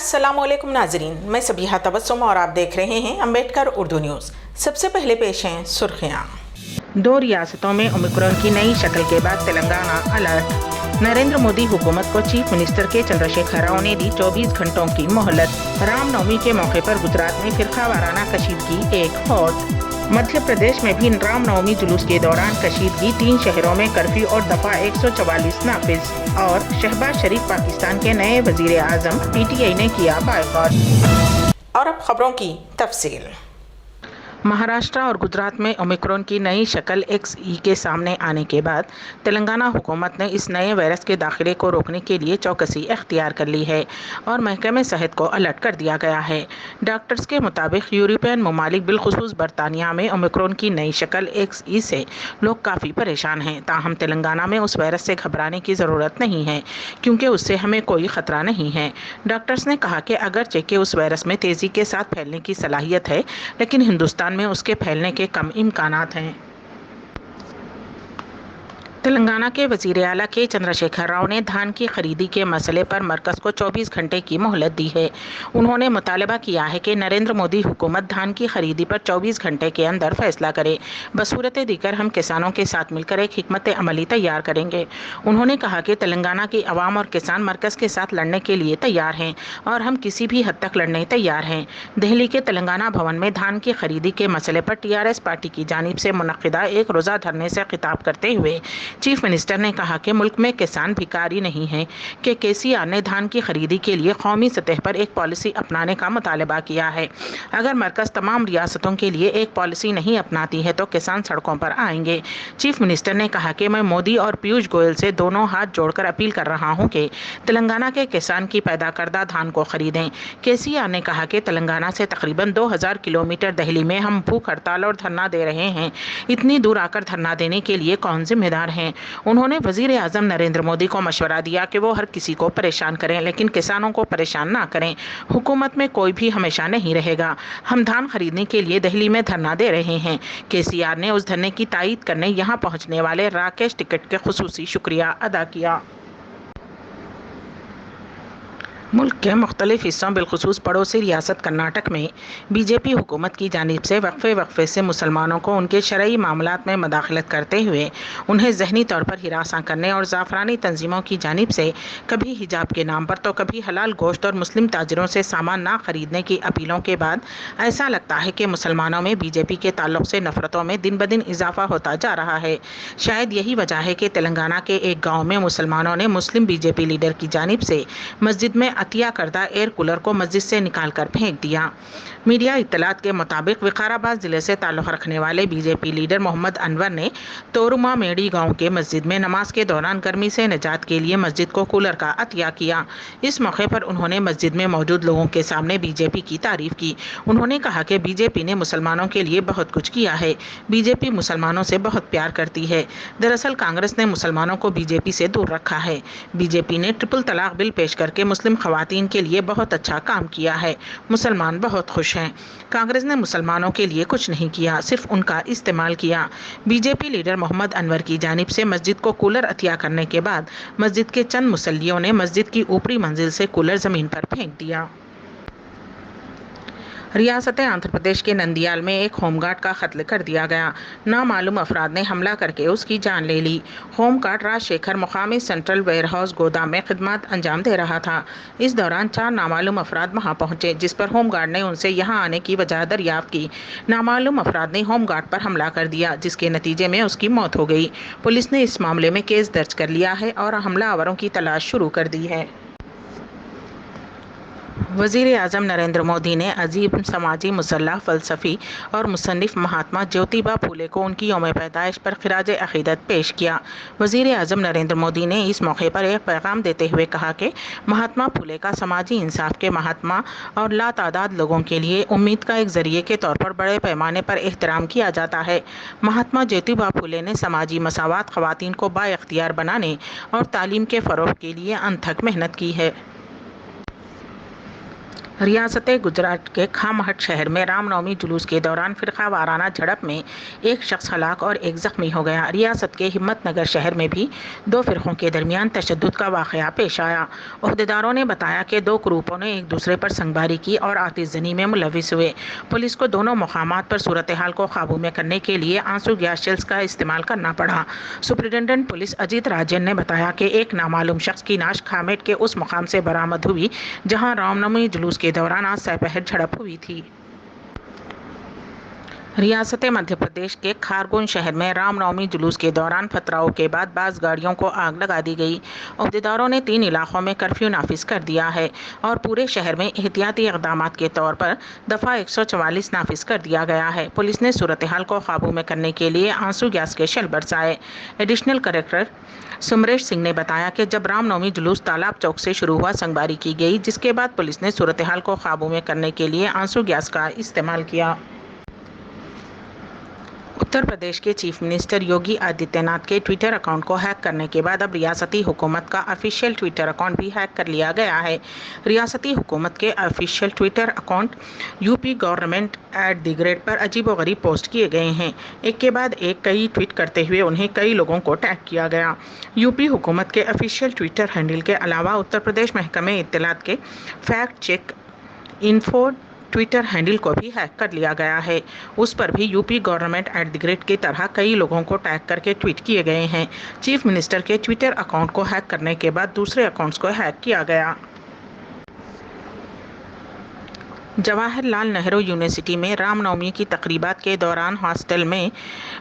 अस्सलामुअलैकुम नाजरीन, मैं सबीहा तबस्सुम और आप देख रहे हैं अम्बेडकर उर्दू न्यूज़। सबसे पहले पेश हैं सुर्खियाँ। 2 रियासतों में ओमिक्रॉन की नई शक्ल के बाद तेलंगाना अलर्ट। नरेंद्र मोदी हुकूमत को चीफ मिनिस्टर के चंद्रशेखर राव ने दी 24 घंटों की मोहलत। रामनवमी के मौके पर गुजरात में फिरका वाराना कशीदगी एक फौत। मध्य प्रदेश में भी रामनवमी जुलूस के दौरान कशीदगी, 3 शहरों में कर्फ्यू और दफा 144 नाफिज। और शहबाज शरीफ पाकिस्तान के नए वजीर आजम, PTI ने किया बायकॉट। और अब खबरों की तफसील। महाराष्ट्र और गुजरात में ओमिक्रॉन की नई शक्ल XE के सामने आने के बाद तेलंगाना हुकूमत ने इस नए वायरस के दाखिले को रोकने के लिए चौकसी इख्तियार कर ली है और महकमे सेहत को अलर्ट कर दिया गया है। डॉक्टर्स के मुताबिक यूरोपियन ममालिक बिलखुसूस बरतानिया में ओमिक्रॉन की नई शक्ल XE से लोग काफ़ी परेशान हैं। ताहम तेलंगाना में उस वायरस से घबराने की ज़रूरत नहीं है क्योंकि उससे हमें कोई ख़तरा नहीं है। डॉक्टर्स ने कहा कि अगरचे कि उस वायरस में तेज़ी के साथ फैलने की सलाहियत है, लेकिन हिंदुस्तान में उसके फैलने के कम इम्कानात हैं। तेलंगाना के वजीर आला के चंद्रशेखर राव ने धान की खरीदी के मसले पर मरकज़ को 24 घंटे की मोहलत दी है। उन्होंने मुतालबा किया है कि नरेंद्र मोदी हुकूमत धान की खरीदी पर 24 घंटे के अंदर फैसला करे। बसूरत दीगर हम किसानों के साथ मिलकर एक हिकमत अमली तैयार करेंगे। उन्होंने कहा कि तेलंगाना की आवाम और किसान मरकज़ के साथ लड़ने के लिए तैयार हैं और हम किसी भी हद तक लड़ने तैयार हैं। दिल्ली के तेलंगाना भवन में धान की खरीदी के मसले पर TRS पार्टी की जानिब से मुनक्किदा एक रोज़ा धरने से खिताब करते हुए चीफ मिनिस्टर ने कहा कि मुल्क में किसान भिखारी नहीं है कि KCR ने धान की खरीदी के लिए कौमी सतह पर एक पॉलिसी अपनाने का मुतालबा किया है। अगर मरकज़ तमाम रियासतों के लिए एक पॉलिसी नहीं अपनाती है तो किसान सड़कों पर आएंगे। चीफ मिनिस्टर ने कहा कि मैं मोदी और पीयूष गोयल से दोनों हाथ जोड़कर अपील कर रहा हूं कि तेलंगाना के किसान की पैदा करदा धान को खरीदें। KCR ने कहा कि तेलंगाना से तकरीबन 2000 किलोमीटर दिल्ली में हम भूख हड़ताल और धरना दे रहे हैं। इतनी दूर आकर धरना देने के लिए कौन जिम्मेदार है? उन्होंने वजीर आजम नरेंद्र मोदी को मशवरा दिया कि वो हर किसी को परेशान करें, लेकिन किसानों को परेशान ना करें। हुकूमत में कोई भी हमेशा नहीं रहेगा। हम धान खरीदने के लिए दिल्ली में धरना दे रहे हैं। KCR ने उस धरने की तायीद करने यहाँ पहुँचने वाले राकेश टिकट के खुसूसी शुक्रिया अदा किया। मुल्क के मुख्तलिफ हिस्सों बिलखुसूस पड़ोसी रियासत कर्नाटक में BJP हुकूमत की जानिब से वक्फे से मुसलमानों को उनके शरई मामलात में मदाखलत करते हुए उन्हें जहनी तौर पर हिरासा करने और ज़ाफ़रानी तंजीमों की जानिब से कभी हिजाब के नाम पर तो कभी हलाल गोश्त और मुस्लिम ताजरों से सामान ना खरीदने की अपीलों के बाद ऐसा लगता है कि मुसलमानों में BJP के ताल्लुक़ से नफ़रतों में दिन ब दिन इजाफा होता जा रहा है। शायद यही वजह है कि तेलंगाना के एक गाँव में मुसलमानों ने मुस्लिम BJP लीडर की जानिब से मस्जिद में अतिया करदा एयर कूलर को मस्जिद से निकालकर फेंक दिया। मीडिया इत्तलात के मुताबिक विकाराबाद जिले से ताल्लुक़ रखने वाले BJP लीडर मोहम्मद अनवर ने तोरुमा मेड़ी गांव के मस्जिद में नमाज के दौरान गर्मी से निजात के लिए मस्जिद को कूलर का अतिया किया। इस मौके पर उन्होंने मस्जिद में मौजूद लोगों के सामने BJP की तारीफ की। उन्होंने कहा कि BJP ने मुसलमानों के लिए बहुत कुछ किया है। BJP मुसलमानों से बहुत प्यार करती है। दरअसल कांग्रेस ने मुसलमानों को BJP से दूर रखा है। BJP ने ट्रिपल तलाक बिल पेश करके मुस्लिम खवातीन के लिए बहुत अच्छा काम किया है। मुसलमान बहुत खुश हैं। कांग्रेस ने मुसलमानों के लिए कुछ नहीं किया, सिर्फ उनका इस्तेमाल किया। BJP लीडर मोहम्मद अनवर की जानिब से मस्जिद को कूलर अतिया करने के बाद मस्जिद के चंद मुसल्लियों ने मस्जिद की ऊपरी मंजिल से कूलर जमीन पर फेंक दिया। रियासत आंध्र प्रदेश के नंदियाल में एक होमगार्ड का कत्ल कर दिया गया। नामालूम अफराद ने हमला करके उसकी जान ले ली। होमगार्ड राजशेखर मुकामी सेंट्रल वेयरहाउस गोदाम में खिदमत अंजाम दे रहा था। इस दौरान 4 नामालूम अफराद वहां पहुंचे, जिस पर होमगार्ड ने उनसे यहां आने की वजह दरियाफ्त की। नामालूम अफराद ने होमगार्ड पर हमला कर दिया, जिसके नतीजे में उसकी मौत हो गई। पुलिस ने इस मामले में केस दर्ज कर लिया है और हमलावरों की तलाश शुरू कर दी है। वज़ीर आज़म नरेंद्र मोदी ने अजीब समाजी मुसल्लह फ़लसफ़ी और मुसन्निफ़ महात्मा ज्योतिबा फूले को उनकी यौम पैदाइश पर ख़िराज अक़ीदत पेश किया। वज़ीर आज़म नरेंद्र मोदी ने इस मौके पर एक पैगाम देते हुए कहा कि महात्मा फूले का समाजी इंसाफ के महात्मा और लातादाद लोगों के लिए उम्मीद का एक ज़रिए के तौर पर बड़े पैमाने पर एहतराम किया जाता है। महात्मा ज्योतिबा फूले ने समाजी मसावत, ख़वातीन को बाइख्तियार बनाने और तालीम के फ़रोग़ के लिए अनथक मेहनत की है। रियासत गुजरात के खामहट शहर में रामनवमी जुलूस के दौरान फिरका वाराना झड़प में एक शख्स हलाक और एक जख्मी हो गया। रियासत के हिम्मतनगर शहर में भी दो फिरकों के दरमियान तशद्दुद का वाक़या पेश आया। ओहदेदारों ने बताया कि दो ग्रुपों ने एक दूसरे पर संगबारी की और आतिशजनी में मुलविस हुए। पुलिस को दोनों मकामात पर सूरत हाल को काबू में करने के लिए आंसू गैस शेल्स का इस्तेमाल करना पड़ा। सुपरिटेंडेंट पुलिस अजीत राजन ने बताया कि एक नामालूम शख्स की नाश खामेट के उस मुकाम से बरामद हुई जहां रामनवमी जुलूस के दौरान आज दोपहर झड़प हुई थी। रियासत मध्य प्रदेश के खारगोन शहर में रामनवमी जुलूस के दौरान पथराव के बाद बास गाड़ियों को आग लगा दी गई। ओहदेदारों ने 3 इलाकों में कर्फ्यू नाफिज कर दिया है और पूरे शहर में एहतियाती इक़दाम के तौर पर दफ़ा 144 नाफिज कर दिया गया है। पुलिस ने सूरत हाल को काबू में करने के लिए आंसू गैस के शेल बरसाए। एडिशनल कलेक्टर सुमरेश सिंह ने बताया कि जब रामनवमी जुलूस तालाब चौक से शुरू हुआ, संगबारी की गई, जिसके बाद पुलिस ने सूरत हाल को काबू में करने के लिए आंसू गैस का इस्तेमाल किया। उत्तर प्रदेश के चीफ मिनिस्टर योगी आदित्यनाथ के ट्विटर अकाउंट को हैक करने के बाद अब रियासती हुकूमत का ऑफिशियल ट्विटर अकाउंट भी हैक कर लिया गया है। रियासती हुकूमत के official Twitter account UP government @ पर अजीबोगरीब पोस्ट किए गए हैं। एक के बाद एक कई ट्वीट करते हुए उन्हें कई लोगों को टैग किया गया। यूपी हुकूमत के ऑफिशियल ट्विटर हैंडल के अलावा उत्तर प्रदेश महकमे इत्तलात के fact check info Twitter handle को भी हैक कर लिया गया है। उस पर भी यूपी गवर्नमेंट @ की तरह कई लोगों को टैग करके ट्वीट किए गए हैं। चीफ मिनिस्टर के ट्विटर अकाउंट को हैक करने के बाद दूसरे अकाउंट्स को हैक किया गया। जवाहरलाल नेहरू यूनिवर्सिटी में रामनवमी की तकरीबात के दौरान हॉस्टल में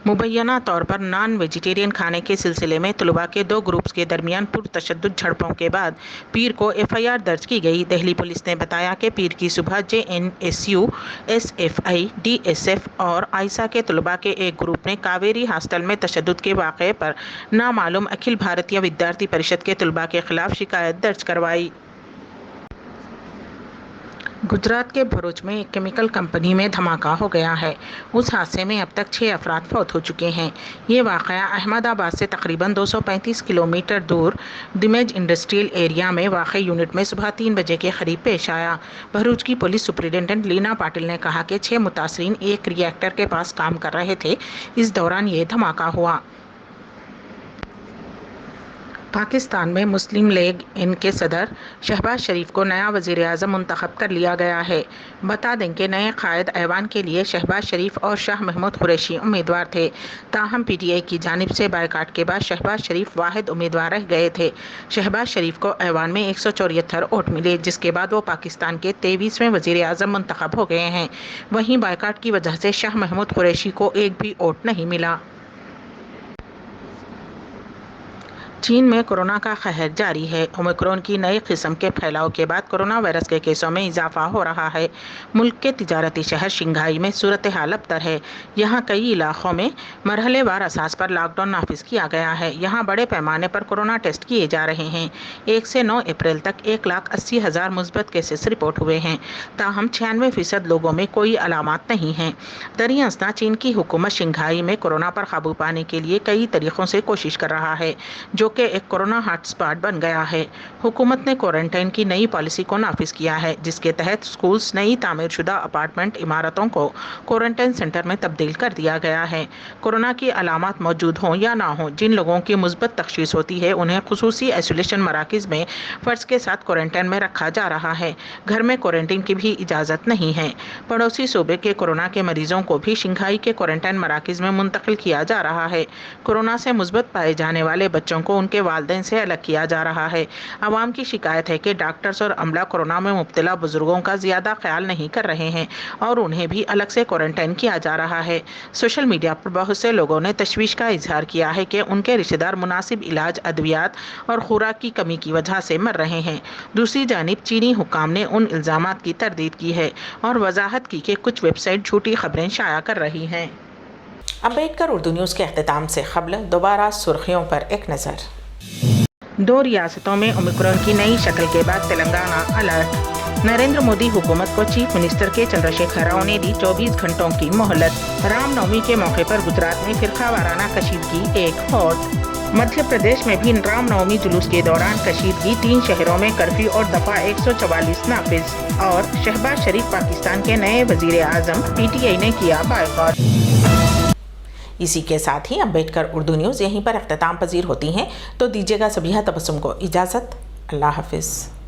मुबैना तौर पर नॉन वेजिटेरियन खाने के सिलसिले में तलबा के 2 ग्रुप्स के दरमियान पुरतशद्दुद झड़पों के बाद पीर को FIR दर्ज की गई। दिल्ली पुलिस ने बताया कि पीर की सुबह JNSU, SFI, DSF और आइसा के तलबा के एक ग्रुप ने कावेरी हॉस्टल में तशद्दुद के वाक़े पर नामालूम अखिल भारतीय विद्यार्थी परिषद के तलबा के खिलाफ शिकायत दर्ज करवाई। गुजरात के भरूच में एक केमिकल कंपनी में धमाका हो गया है। उस हादसे में अब तक 6 अफराद फौत हो चुके हैं। ये वाक़या अहमदाबाद से तकरीबन 235 किलोमीटर दूर दिमेज इंडस्ट्रियल एरिया में वाक़ यूनिट में सुबह 3 बजे के करीब पेश आया। भरूच की पुलिस सुपरिटेंडेंट लीना पाटिल ने कहा कि 6 मुतासरीन एक रिएक्टर के पास काम कर रहे थे। इस दौरान ये धमाका हुआ। पाकिस्तान में मुस्लिम लीग इन के सदर शहबाज शरीफ को नया वज़ीर आज़म मुंतखब कर लिया गया है। बता दें कि नए कायद ऐवान के लिए शहबाज शरीफ और शाह महमूद कुरैशी उम्मीदवार थे। ताहम PTI की जानिब से बायकाट के बाद शहबाज शरीफ वाहिद उम्मीदवार रह गए थे। शहबाज शरीफ को ऐवान में 174 वोट मिले, जिसके बाद वो पाकिस्तान के 23वें वज़ीर आज़म मुंतखब हो गए हैं। वहीं बायकाट की वजह से शाह महमूद कुरैशी को एक भी वोट नहीं मिला। चीन में कोरोना का कहर जारी है। ओमिक्रॉन की नई किस्म के फैलाव के बाद कोरोना वायरस के केसों में इजाफा हो रहा है। मुल्क के तिजारती शहर शंघाई में सूरत हाल अबतर है। यहाँ कई इलाकों में मरहलेवार असास पर लॉकडाउन नाफिज किया गया है। यहाँ बड़े पैमाने पर कोरोना टेस्ट किए जा रहे हैं। 1 से 9 अप्रैल तक 1,80,000 मुस्बत केसेस रिपोर्ट हुए हैं। ताहम 96% लोगों में कोई अलामत नहीं है। दरियास्ता चीन की हुकूमत शंघाई में कोरोना पर काबू पाने के लिए कई तरीक़ों से कोशिश कर रहा है, जो कि एक कोरोना हॉटस्पॉट बन गया है। हुकूमत ने क्वारंटाइन की नई पॉलिसी को नाफिज किया है, जिसके तहत स्कूल्स, नई तामीरशुदा अपार्टमेंट इमारतों को क्वारंटाइन सेंटर में तब्दील कर दिया गया है। कोरोना की अलामत मौजूद हों या ना हो, जिन लोगों की मुस्बत तशख़ीस होती है उन्हें खुसूसी आइसोलेशन मराकज़ में फ़र्ज के साथ क्वारंटाइन में रखा जा रहा है। घर में क्वारंटाइन की भी इजाज़त नहीं है। पड़ोसी सूबे के कोरोना के मरीजों को भी शंघाई के क्वारंटाइन मराकज़ में मुंतकिल किया जा रहा है। कोरोना से मुस्बत पाए जाने वाले बच्चों को उनके वालिदैन से अलग किया जा रहा है। आवाम की शिकायत है कि डॉक्टर्स और अमला कोरोना में मुब्तला बुजुर्गों का ज़्यादा ख्याल नहीं कर रहे हैं और उन्हें भी अलग से क्वारंटाइन किया जा रहा है। सोशल मीडिया पर बहुत से लोगों ने तशवीश का इजहार किया है कि उनके रिश्तेदार मुनासिब इलाज, अद्वियात और खुराक की कमी की वजह से मर रहे हैं। दूसरी जानिब चीनी हुक्काम ने उन इल्ज़ामात की तरदीद की है और वजाहत की कि कुछ वेबसाइट झूठी खबरें शाया कर रही हैं। अम्बेडकर उर्दू न्यूज़ के अख्तिताम से क़ब्ल दोबारा सुर्खियों पर एक नज़र। 2 रियासतों में ओमिक्रॉन की नई शक्ल के बाद तेलंगाना अलर्ट। नरेंद्र मोदी हुकूमत को चीफ मिनिस्टर के चंद्रशेखर राव ने दी 24 घंटों की मोहलत। रामनवमी के मौके पर गुजरात में फिरका वाराना कशीदगी 1 फौत। मध्य प्रदेश में भी रामनवमी जुलूस के दौरान कशीदगी, 3 शहरों में कर्फ्यू और दफा 144 नाफिज। और शहबाज शरीफ पाकिस्तान के नए वजीर आजम, पीटीआई ने किया बायकॉट। इसी के साथ ही अम्बेडकर उर्दू न्यूज़ यहीं पर अख्ताम पजीर होती हैं, तो दीजिएगा सबिहा तबस्सुम को इजाज़त। अल्लाह हाफिज़।